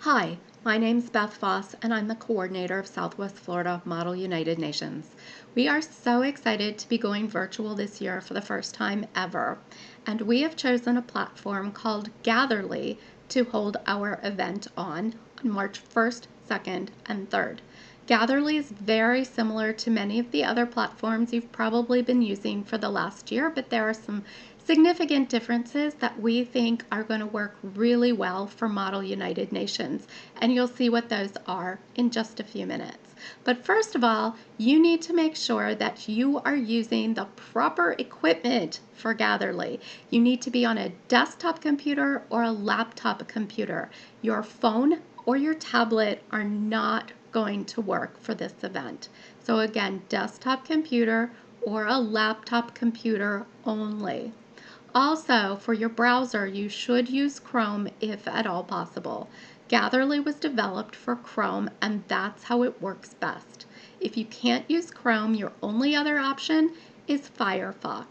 Hi, my name's Beth Voss, and I'm the coordinator of Southwest Florida Model United Nations. We are so excited to be going virtual this year for the first time ever, and we have chosen a platform called Gatherly to hold our event on March 1st, 2nd, and 3rd. Gatherly is very similar to many of the other platforms you've probably been using for the last year, but there are some significant differences that we think are going to work really well for Model United Nations, and you'll see what those are in just a few minutes. But first of all, you need to make sure that you are using the proper equipment for Gatherly. You need to be on a desktop computer or a laptop computer. Your phone or your tablet are not going to work for this event. So again, desktop computer or a laptop computer only. Also, for your browser, you should use Chrome if at all possible. Gatherly was developed for Chrome, and that's how it works best. If you can't use Chrome, your only other option is Firefox.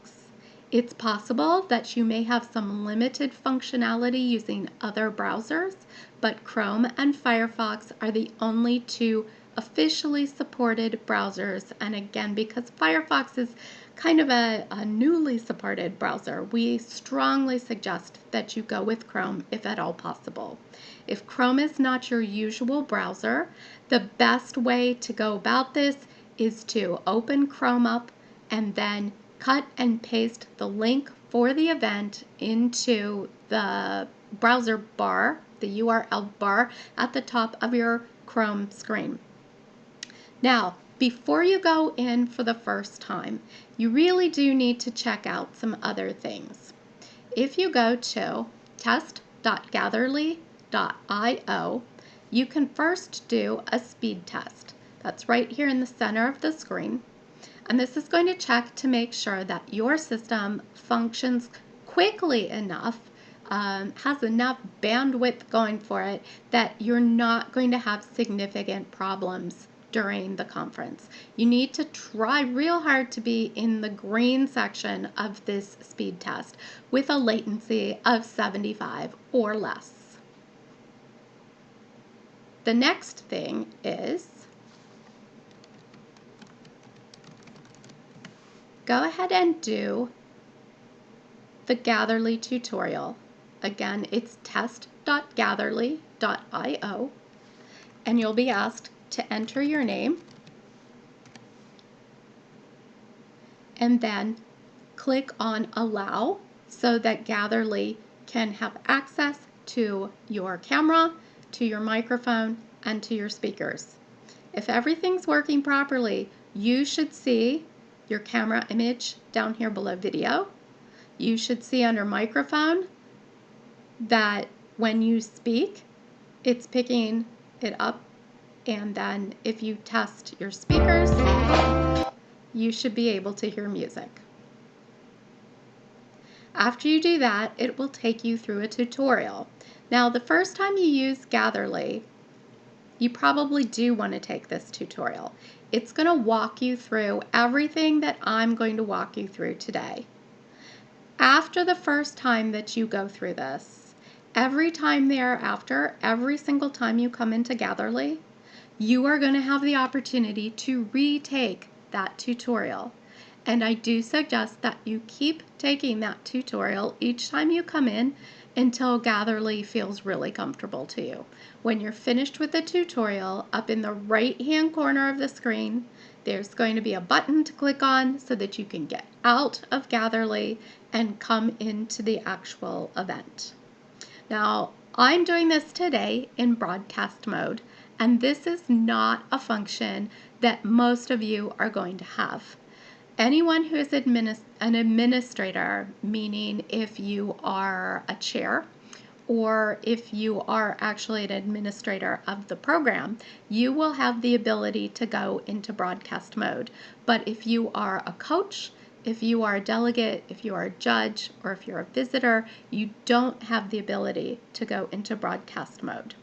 It's possible that you may have some limited functionality using other browsers, but Chrome and Firefox are the only two officially supported browsers. And again, because Firefox is kind of a newly supported browser, we strongly suggest that you go with Chrome if at all possible. If Chrome is not your usual browser, the best way to go about this is to open Chrome up and then cut and paste the link for the event into the browser bar, the URL bar at the top of your Chrome screen. Now, before you go in for the first time, you really do need to check out some other things. If you go to test.gatherly.io, you can first do a speed test. That's right here in the center of the screen. And this is going to check to make sure that your system functions quickly enough, has enough bandwidth going for it, that you're not going to have significant problems during the conference. You need to try real hard to be in the green section of this speed test with a latency of 75 or less. The next thing is go ahead and do the Gatherly tutorial. Again, it's test.gatherly.io, and you'll be asked to enter your name and then click on Allow so that Gatherly can have access to your camera, to your microphone, and to your speakers. If everything's working properly, you should see your camera image down here below video. You should see under microphone that when you speak, it's picking it up. And then if you test your speakers, you should be able to hear music. After you do that, it will take you through a tutorial. Now, the first time you use Gatherly, you probably do want to take this tutorial. It's going to walk you through everything that I'm going to walk you through today. After the first time that you go through this, every time thereafter, every single time you come into Gatherly, you are going to have the opportunity to retake that tutorial. And I do suggest that you keep taking that tutorial each time you come in until Gatherly feels really comfortable to you. When you're finished with the tutorial, up in the right-hand corner of the screen, there's going to be a button to click on so that you can get out of Gatherly and come into the actual event. Now, I'm doing this today in broadcast mode, and this is not a function that most of you are going to have. Anyone who is an administrator, meaning if you are a chair or if you are actually an administrator of the program, you will have the ability to go into broadcast mode. But if you are a coach, if you are a delegate, if you are a judge, or if you're a visitor, you don't have the ability to go into broadcast mode.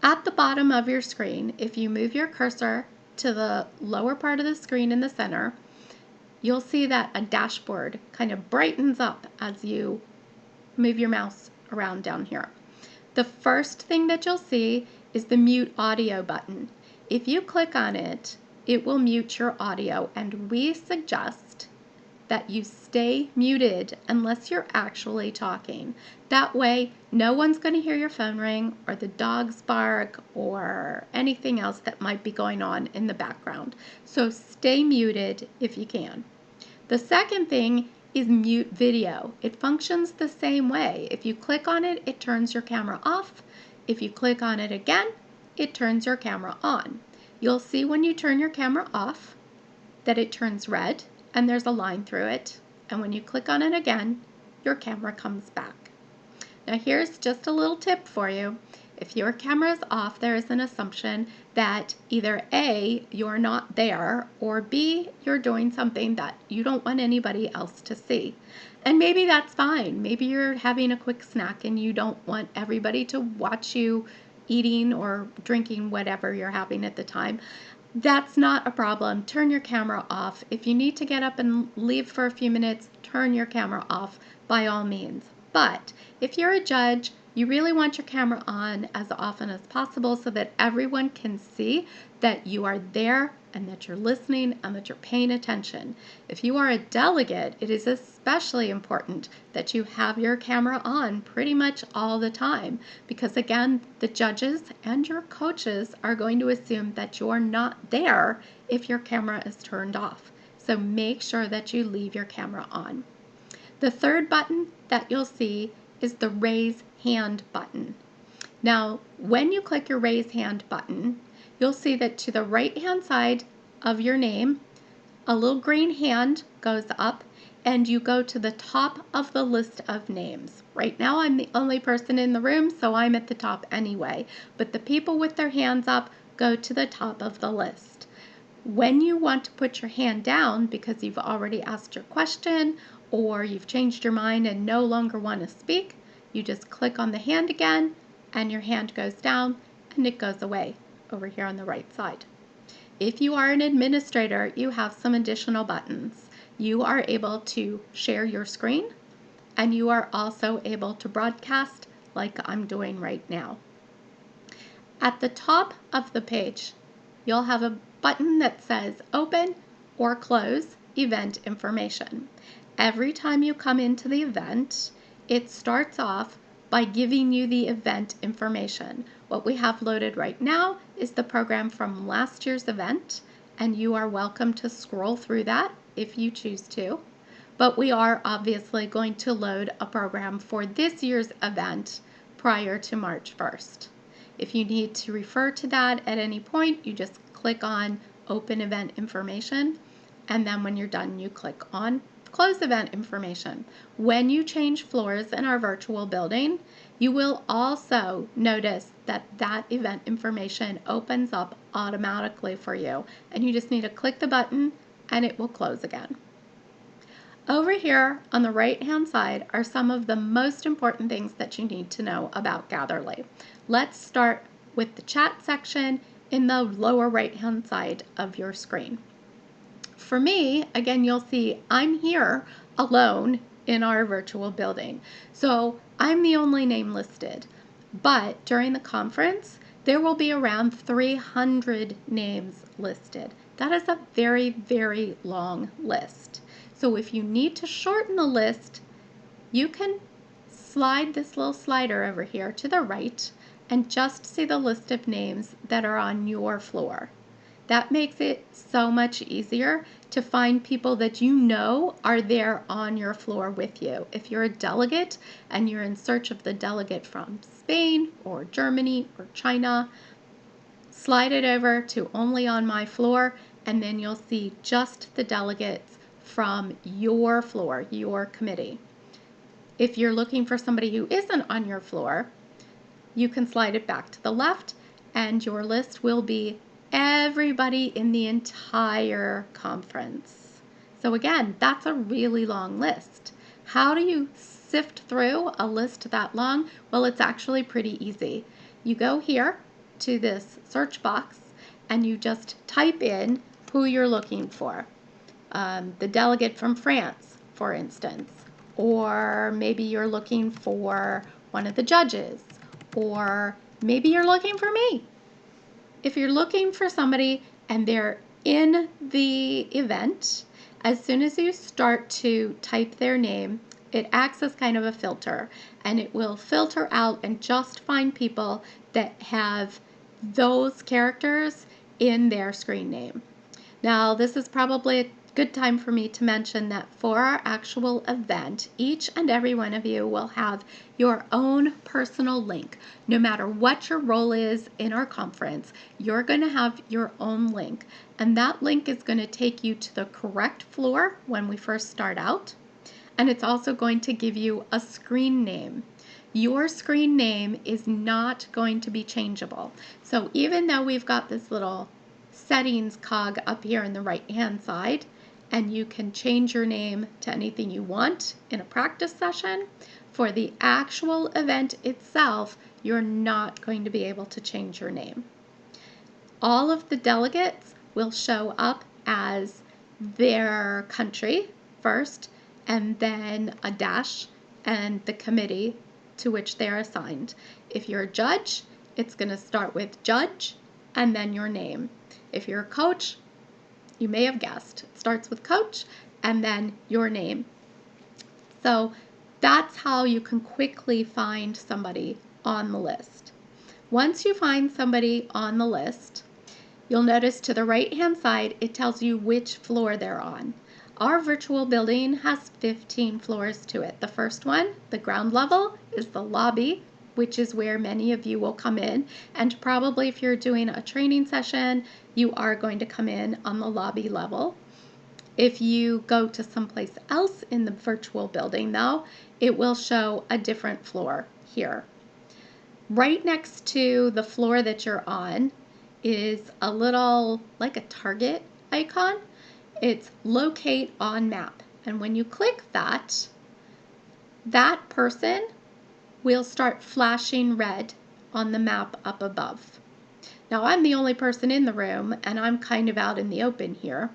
At the bottom of your screen, if you move your cursor to the lower part of the screen in the center, you'll see that a dashboard kind of brightens up as you move your mouse around down here. The first thing that you'll see is the mute audio button. If you click on it, it will mute your audio, and we suggest that you stay muted unless you're actually talking. That way, no one's going to hear your phone ring or the dogs bark or anything else that might be going on in the background. So stay muted if you can. The second thing is mute video. It functions the same way. If you click on it, it turns your camera off. If you click on it again, it turns your camera on. You'll see when you turn your camera off that it turns red and there's a line through it. And when you click on it again, your camera comes back. Now here's just a little tip for you. If your camera is off, there is an assumption that either A, you're not there, or B, you're doing something that you don't want anybody else to see. And maybe that's fine. Maybe you're having a quick snack and you don't want everybody to watch you eating or drinking whatever you're having at the time. That's not a problem. Turn your camera off. If you need to get up and leave for a few minutes, turn your camera off by all means. But if you're a judge, you really want your camera on as often as possible so that everyone can see that you are there and that you're listening and that you're paying attention. If you are a delegate, it is especially important that you have your camera on pretty much all the time because, again, the judges and your coaches are going to assume that you're not there if your camera is turned off. So make sure that you leave your camera on. The third button that you'll see is the raise hand button. Now, when you click your raise hand button, you'll see that to the right hand side of your name, a little green hand goes up and you go to the top of the list of names. Right now I'm the only person in the room, so I'm at the top anyway, but the people with their hands up go to the top of the list. When you want to put your hand down because you've already asked your question or you've changed your mind and no longer want to speak, you just click on the hand again and your hand goes down and it goes away over here on the right side. If you are an administrator, you have some additional buttons. You are able to share your screen and you are also able to broadcast like I'm doing right now. At the top of the page, you'll have a button that says open or close event information. Every time you come into the event, it starts off by giving you the event information. What we have loaded right now is the program from last year's event, and you are welcome to scroll through that if you choose to. But we are obviously going to load a program for this year's event prior to March 1st. If you need to refer to that at any point, you just click on Open Event Information, and then when you're done, you click on Close Event Information. When you change floors in our virtual building, you will also notice that that event information opens up automatically for you, and you just need to click the button and it will close again. Over here on the right-hand side are some of the most important things that you need to know about Gatherly. Let's start with the chat section in the lower right-hand side of your screen. For me, again, you'll see I'm here alone in our virtual building. So I'm the only name listed, but during the conference, there will be around 300 names listed. That is a very, very long list. So if you need to shorten the list, you can slide this little slider over here to the right and just see the list of names that are on your floor. That makes it so much easier to find people that you know are there on your floor with you. If you're a delegate and you're in search of the delegate from Spain or Germany or China, slide it over to Only on My Floor, and then you'll see just the delegates from your floor, your committee. If you're looking for somebody who isn't on your floor, you can slide it back to the left and your list will be everybody in the entire conference. So again, that's a really long list. How do you sift through a list that long? Well, it's actually pretty easy. You go here to this search box and you just type in who you're looking for. The delegate from France, for instance, or maybe you're looking for one of the judges, or maybe you're looking for me. If you're looking for somebody and they're in the event, as soon as you start to type their name, it acts as kind of a filter, and it will filter out and just find people that have those characters in their screen name. Now, this is probably a good time for me to mention that for our actual event, each and every one of you will have your own personal link. No matter what your role is in our conference, you're going to have your own link, and that link is going to take you to the correct floor when we first start out, and it's also going to give you a screen name. Your screen name is not going to be changeable. So even though we've got this little settings cog up here in the right hand side, and you can change your name to anything you want in a practice session, for the actual event itself, you're not going to be able to change your name. All of the delegates will show up as their country first, and then a dash and the committee to which they're assigned. If you're a judge, it's going to start with judge and then your name. If you're a coach, you may have guessed, it starts with coach and then your name. So that's how you can quickly find somebody on the list. Once you find somebody on the list, you'll notice to the right hand side it tells you which floor they're on. Our virtual building has 15 floors to it. The first one, the ground level, is the lobby, which is where many of you will come in. And probably if you're doing a training session, you are going to come in on the lobby level. If you go to someplace else in the virtual building, though, it will show a different floor here. Right next to the floor that you're on is a little, like a target icon. It's locate on map, and when you click that, that person will start flashing red on the map up above. Now, I'm the only person in the room, and I'm kind of out in the open here,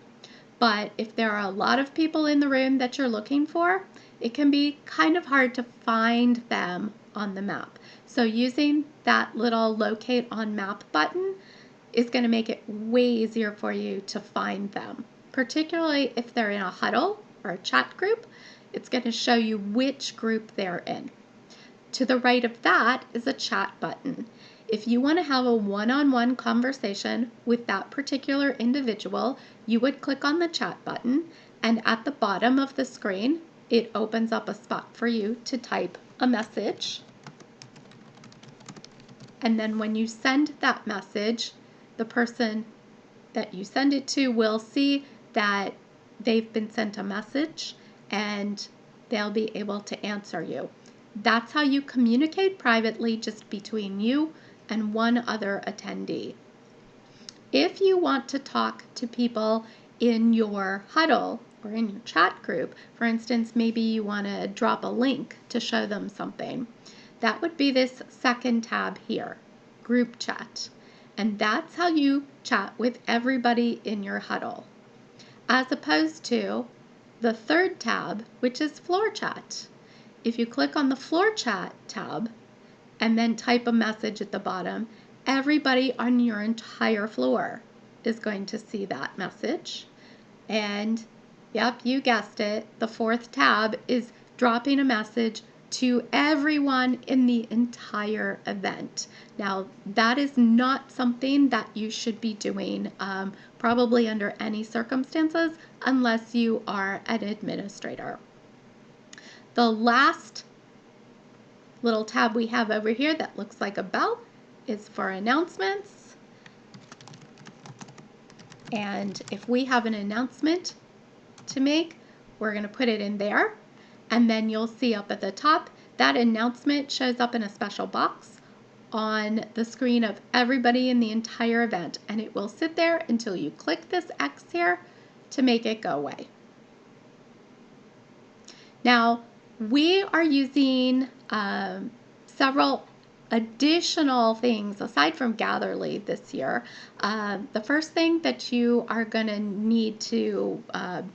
but if there are a lot of people in the room that you're looking for, it can be kind of hard to find them on the map. So using that little locate on map button is going to make it way easier for you to find them. Particularly if they're in a huddle or a chat group, it's going to show you which group they're in. To the right of that is a chat button. If you want to have a one-on-one conversation with that particular individual, you would click on the chat button, and at the bottom of the screen, it opens up a spot for you to type a message. And then when you send that message, the person that you send it to will see that they've been sent a message and they'll be able to answer you. That's how you communicate privately just between you and one other attendee. If you want to talk to people in your huddle or in your chat group, for instance, maybe you want to drop a link to show them something, that would be this second tab here, group chat. And that's how you chat with everybody in your huddle, as opposed to the third tab, which is floor chat. If you click on the floor chat tab and then type a message at the bottom, everybody on your entire floor is going to see that message. And yep, you guessed it, the fourth tab is dropping a message to everyone in the entire event. Now, that is not something that you should be doing probably under any circumstances unless you are an administrator. The last little tab we have over here that looks like a bell is for announcements. And if we have an announcement to make, we're going to put it in there. And then you'll see up at the top, that announcement shows up in a special box on the screen of everybody in the entire event. And it will sit there until you click this X here to make it go away. Now, we are using several additional things aside from Gatherly this year. The first thing that you are going to need to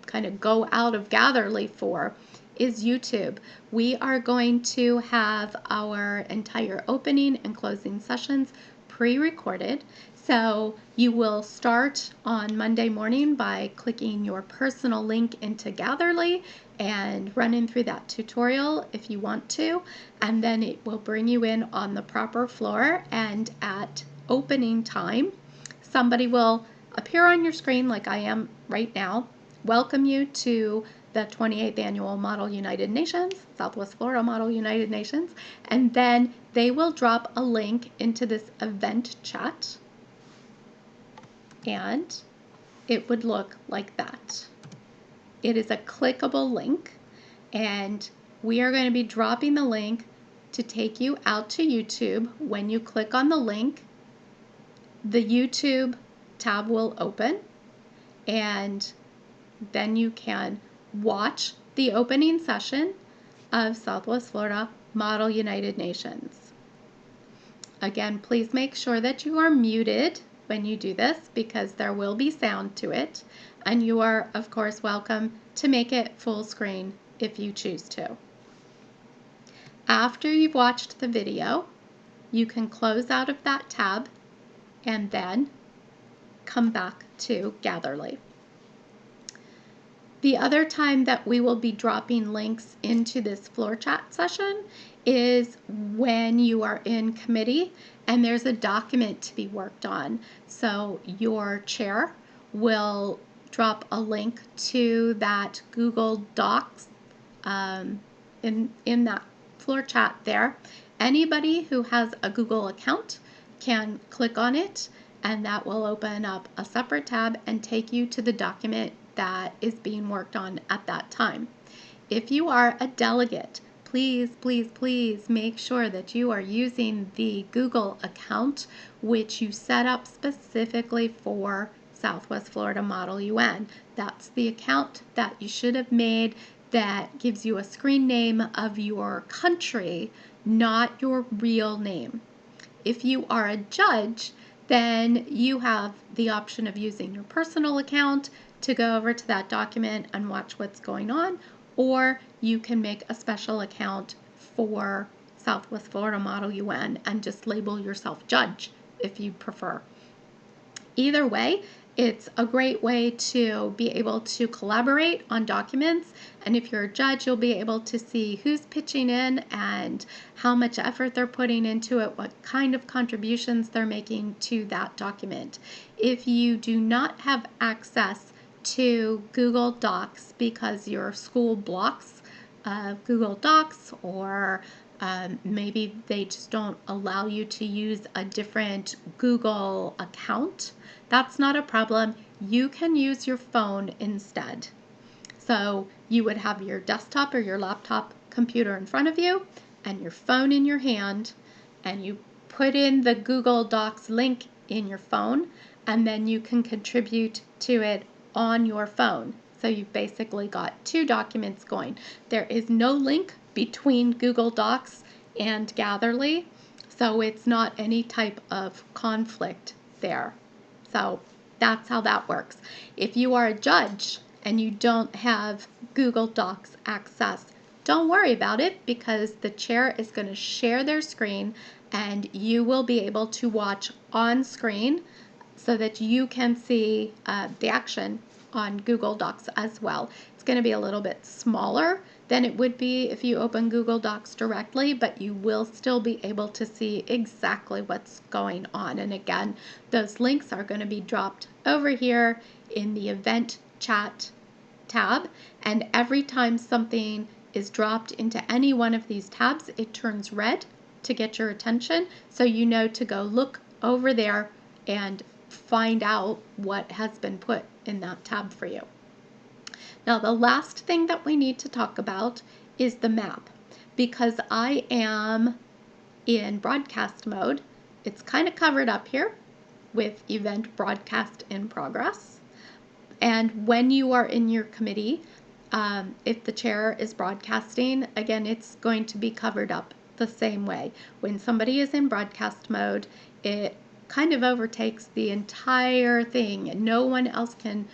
kind of go out of Gatherly for is YouTube. We are going to have our entire opening and closing sessions pre-recorded. So you will start on Monday morning by clicking your personal link into Gatherly and running through that tutorial if you want to, and then it will bring you in on the proper floor, and at opening time somebody will appear on your screen like I am right now, welcome you to the 28th Annual Model United Nations, Southwest Florida Model United Nations, and then they will drop a link into this event chat, and it would look like that. It is a clickable link, and we are going to be dropping the link to take you out to YouTube. When you click on the link, the YouTube tab will open, and then you can watch the opening session of Southwest Florida Model United Nations. Again, please make sure that you are muted when you do this because there will be sound to it, and you are of course welcome to make it full screen if you choose to. After you've watched the video, you can close out of that tab and then come back to Gatherly. The other time that we will be dropping links into this floor chat session is when you are in committee and there's a document to be worked on. So your chair will drop a link to that Google Docs in that floor chat there. Anybody who has a Google account can click on it, and that will open up a separate tab and take you to the document that is being worked on at that time. If you are a delegate, please, please, please make sure that you are using the Google account which you set up specifically for Southwest Florida Model UN. That's the account that you should have made that gives you a screen name of your country, not your real name. If you are a judge, then you have the option of using your personal account to go over to that document and watch what's going on, or you can make a special account for Southwest Florida Model UN and just label yourself judge if you prefer. Either way, it's a great way to be able to collaborate on documents, and if you're a judge, you'll be able to see who's pitching in and how much effort they're putting into it, what kind of contributions they're making to that document. If you do not have access to Google Docs because your school blocks Google Docs, or maybe they just don't allow you to use a different Google account, that's not a problem. You can use your phone instead. So you would have your desktop or your laptop computer in front of you and your phone in your hand, and you put in the Google Docs link in your phone, and then you can contribute to it on your phone. So you've basically got two documents going. There is no link between Google Docs and Gatherly, so it's not any type of conflict there. So that's how that works. If you are a judge and you don't have Google Docs access, don't worry about it, because the chair is going to share their screen and you will be able to watch on screen so that you can see the action on Google Docs as well. It's going to be a little bit smaller than it would be if you open Google Docs directly, but you will still be able to see exactly what's going on. And again, those links are going to be dropped over here in the event chat tab, and every time something is dropped into any one of these tabs, it turns red to get your attention, so you know to go look over there and find out what has been put in that tab for you. Now, the last thing that we need to talk about is the map. Because I am in broadcast mode, it's kind of covered up here with event broadcast in progress. And when you are in your committee, if the chair is broadcasting, again, it's going to be covered up the same way. When somebody is in broadcast mode, it kind of overtakes the entire thing, and no one else can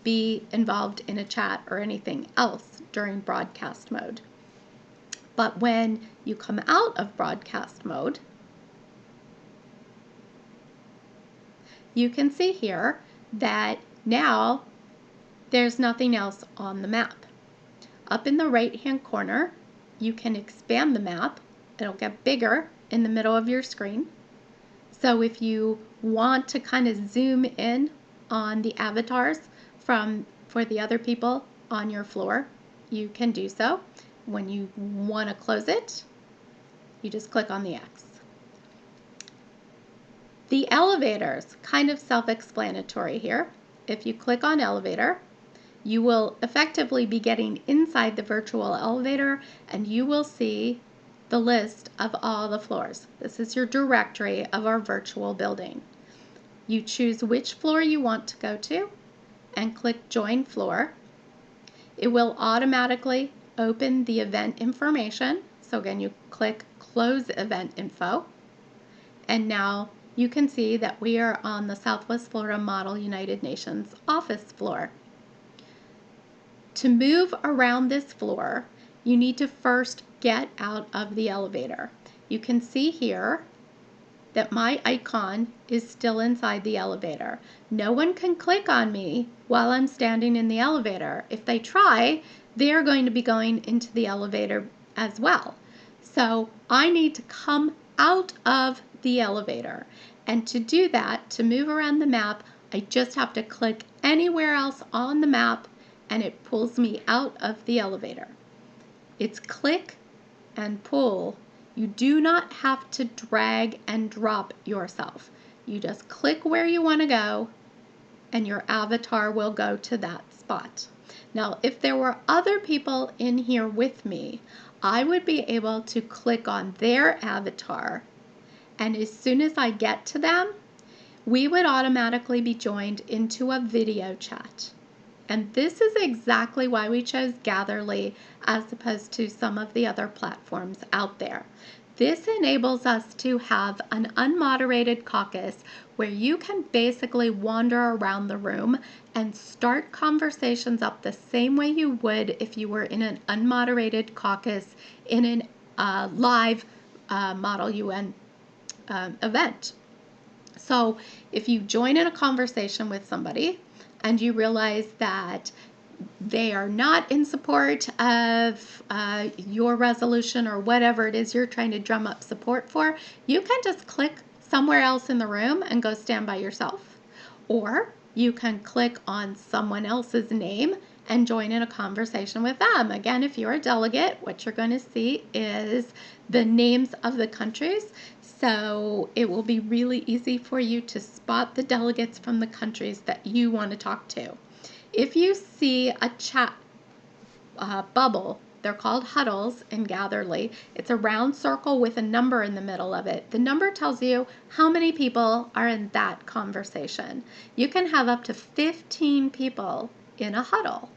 be involved in a chat or anything else during broadcast mode. But when you come out of broadcast mode, you can see here that now there's nothing else on the map. Up in the right-hand corner, you can expand the map. It'll get bigger in the middle of your screen. So if you want to kind of zoom in on the avatars for the other people on your floor, you can do so. When you want to close it, you just click on the X. The elevators, kind of self-explanatory here. If you click on elevator, you will effectively be getting inside the virtual elevator, and you will see the list of all the floors. This is your directory of our virtual building. You choose which floor you want to go to and click Join Floor. It will automatically open the event information. So again, you click Close Event Info, and now you can see that we are on the Southwest Florida Model United Nations office floor. To move around this floor, you need to first get out of the elevator. You can see here that my icon is still inside the elevator. No one can click on me while I'm standing in the elevator. If they try, they're going to be going into the elevator as well. So I need to come out of the elevator. And to do that, to move around the map, I just have to click anywhere else on the map and it pulls me out of the elevator. It's click and pull. You do not have to drag and drop yourself. You just click where you want to go and your avatar will go to that spot. Now, if there were other people in here with me, I would be able to click on their avatar, and as soon as I get to them, we would automatically be joined into a video chat. And this is exactly why we chose Gatherly as opposed to some of the other platforms out there. This enables us to have an unmoderated caucus where you can basically wander around the room and start conversations up the same way you would if you were in an unmoderated caucus in a live Model UN event. So if you join in a conversation with somebody and you realize that they are not in support of your resolution or whatever it is you're trying to drum up support for, you can just click somewhere else in the room and go stand by yourself. Or you can click on someone else's name and join in a conversation with them. Again, if you're a delegate, what you're going to see is the names of the countries. So it will be really easy for you to spot the delegates from the countries that you want to talk to. If you see a chat bubble, they're called huddles in Gatherly. It's a round circle with a number in the middle of it. The number tells you how many people are in that conversation. You can have up to 15 people in a huddle.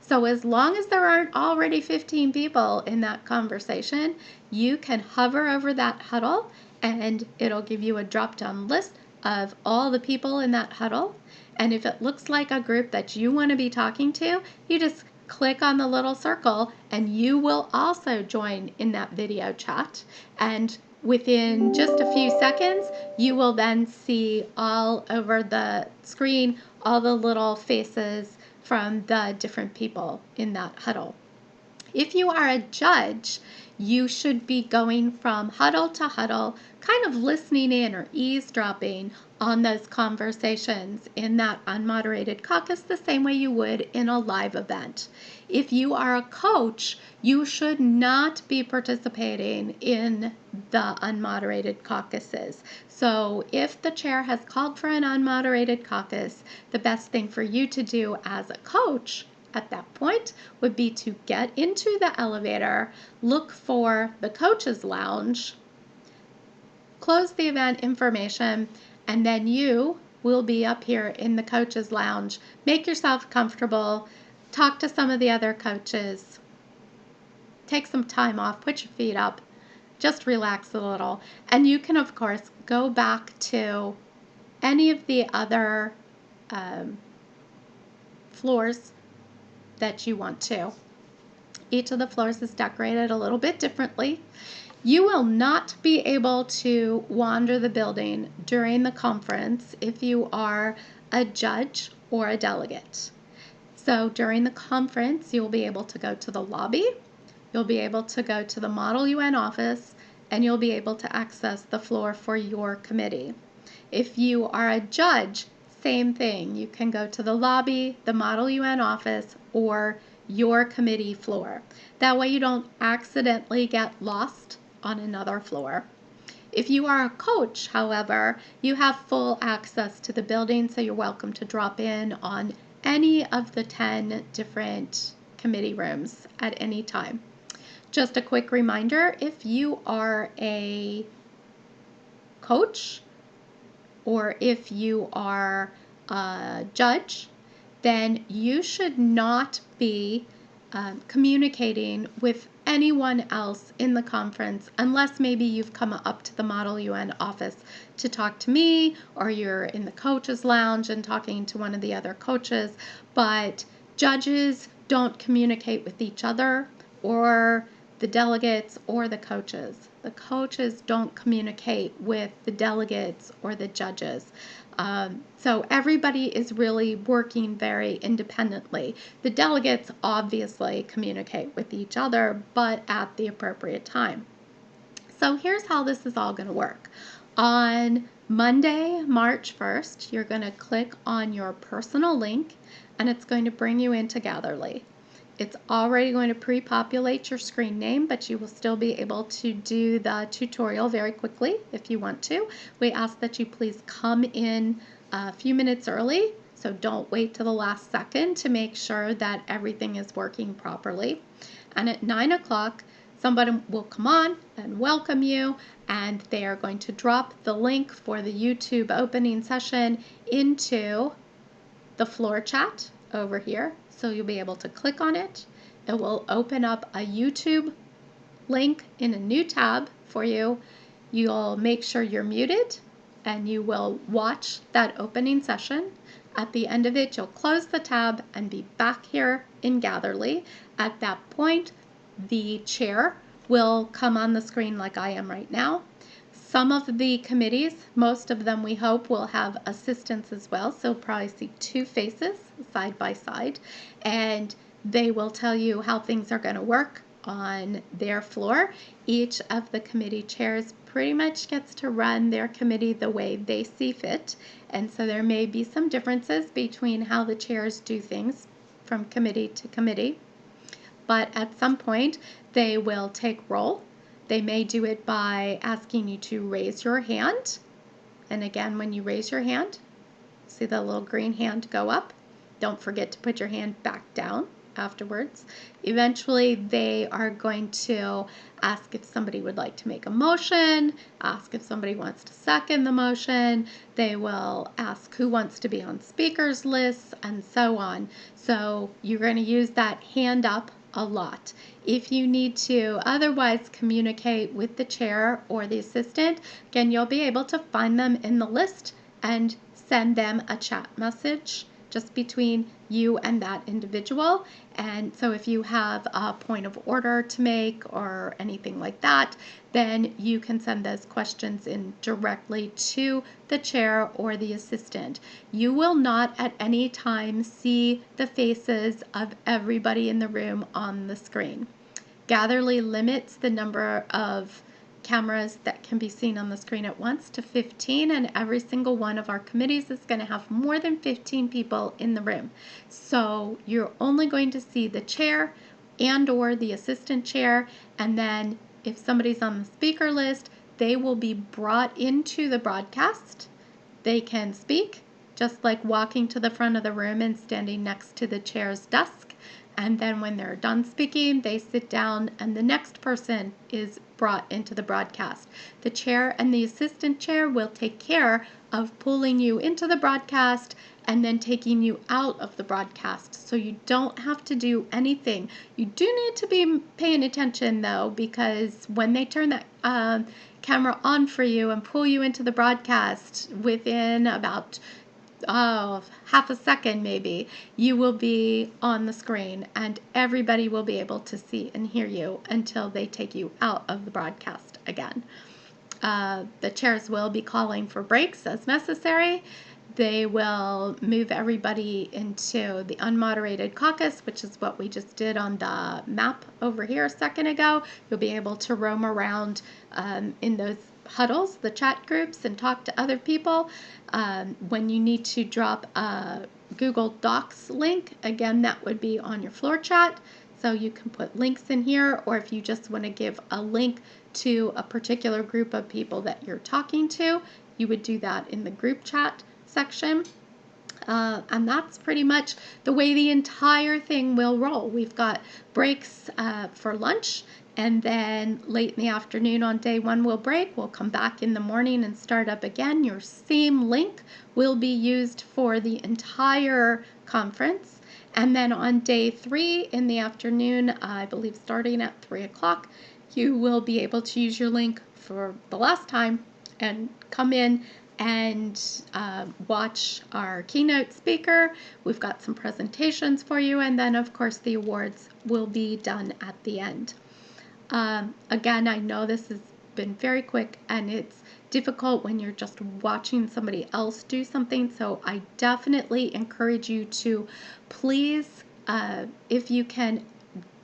So as long as there aren't already 15 people in that conversation, you can hover over that huddle and it'll give you a drop-down list of all the people in that huddle. And if it looks like a group that you want to be talking to, you just click on the little circle and you will also join in that video chat. And within just a few seconds, you will then see all over the screen all the little faces from the different people in that huddle. If you are a judge, you should be going from huddle to huddle, kind of listening in or eavesdropping on those conversations in that unmoderated caucus the same way you would in a live event. If you are a coach, you should not be participating in the unmoderated caucuses. So if the chair has called for an unmoderated caucus, the best thing for you to do as a coach at that point would be to get into the elevator, look for the coach's lounge, close the event information, and then you will be up here in the coach's lounge. Make yourself comfortable, talk to some of the other coaches, take some time off, put your feet up, just relax a little. And you can, of course, go back to any of the other floors that you want to. Each of the floors is decorated a little bit differently. You will not be able to wander the building during the conference if you are a judge or a delegate. So during the conference, you'll be able to go to the lobby, you'll be able to go to the Model UN office, and you'll be able to access the floor for your committee. If you are a judge, same thing. You can go to the lobby, the Model UN office, or your committee floor. That way you don't accidentally get lost on another floor. If you are a coach, however, you have full access to the building, so you're welcome to drop in on any of the 10 different committee rooms at any time. Just a quick reminder, if you are a coach or if you are a judge, then you should not be communicating with anyone else in the conference unless maybe you've come up to the Model UN office to talk to me, or you're in the coaches lounge and talking to one of the other coaches. But judges don't communicate with each other, or the delegates or the coaches. The coaches don't communicate with the delegates or the judges. So everybody is really working very independently. The delegates obviously communicate with each other, but at the appropriate time. So here's how this is all going to work. On Monday, March 1st, you're going to click on your personal link, and it's going to bring you into Gatherly. It's already going to pre-populate your screen name, but you will still be able to do the tutorial very quickly if you want to. We ask that you please come in a few minutes early, so don't wait till the last second to make sure that everything is working properly. And at 9 o'clock, somebody will come on and welcome you, and they are going to drop the link for the YouTube opening session into the floor chat over here. So you'll be able to click on it. It will open up a YouTube link in a new tab for you. You'll make sure you're muted, and you will watch that opening session. At the end of it, you'll close the tab and be back here in Gatherly. At that point, the chair will come on the screen like I am right now. Some of the committees, most of them we hope, will have assistants as well, so probably see two faces side by side, and they will tell you how things are going to work on their floor. Each of the committee chairs pretty much gets to run their committee the way they see fit, and so there may be some differences between how the chairs do things from committee to committee, but at some point they will take roll. They may do it by asking you to raise your hand. And again, when you raise your hand, see the little green hand go up. Don't forget to put your hand back down afterwards. Eventually, they are going to ask if somebody would like to make a motion, ask if somebody wants to second the motion. They will ask who wants to be on speakers lists, and so on. So you're going to use that hand up a lot. If you need to otherwise communicate with the chair or the assistant, again, you'll be able to find them in the list and send them a chat message just between you and that individual. And so if you have a point of order to make or anything like that, then you can send those questions in directly to the chair or the assistant. You will not at any time see the faces of everybody in the room on the screen. Gatherly limits the number of cameras that can be seen on the screen at once to 15, and every single one of our committees is going to have more than 15 people in the room. So you're only going to see the chair and or the assistant chair, and then if somebody's on the speaker list, they will be brought into the broadcast. They can speak, just like walking to the front of the room and standing next to the chair's desk. And then when they're done speaking, they sit down and the next person is brought into the broadcast. The chair and the assistant chair will take care of pulling you into the broadcast and then taking you out of the broadcast. So you don't have to do anything. You do need to be paying attention though, because when they turn that camera on for you and pull you into the broadcast, within about half a second maybe, you will be on the screen and everybody will be able to see and hear you until they take you out of the broadcast again. The chairs will be calling for breaks as necessary. They will move everybody into the unmoderated caucus, which is what we just did on the map over here a second ago. You'll be able to roam around in those huddles, the chat groups, and talk to other people. When you need to drop a Google Docs link, again, that would be on your floor chat. So you can put links in here, or if you just want to give a link to a particular group of people that you're talking to, you would do that in the group chat section. And that's pretty much the way the entire thing will roll. We've got breaks for lunch, and then late in the afternoon on day one we'll break. We'll come back in the morning and start up again. Your same link will be used for the entire conference. And then on day 3 in the afternoon, I believe starting at 3 o'clock, you will be able to use your link for the last time and come in and watch our keynote speaker. We've got some presentations for you, and then of course the awards will be done at the end. Again, I know this has been very quick and it's difficult when you're just watching somebody else do something, so I definitely encourage you to please, if you can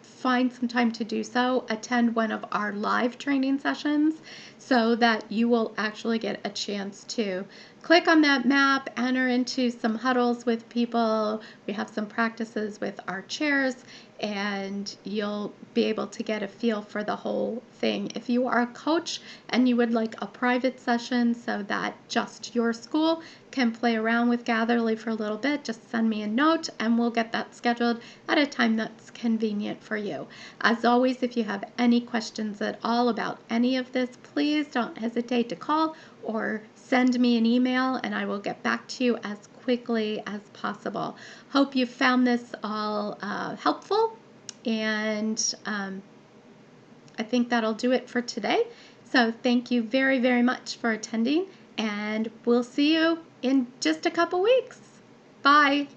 find some time to do so, attend one of our live training sessions so that you will actually get a chance to click on that map, enter into some huddles with people. We have some practices with our chairs, and you'll be able to get a feel for the whole thing. If you are a coach and you would like a private session so that just your school can play around with Gatherly for a little bit, just send me a note and we'll get that scheduled at a time that's convenient for you. As always, if you have any questions at all about any of this, please don't hesitate to call or send me an email and I will get back to you as quickly as possible. Hope you found this all helpful, and I think that'll do it for today. So thank you very, very much for attending, and we'll see you in just a couple weeks. Bye.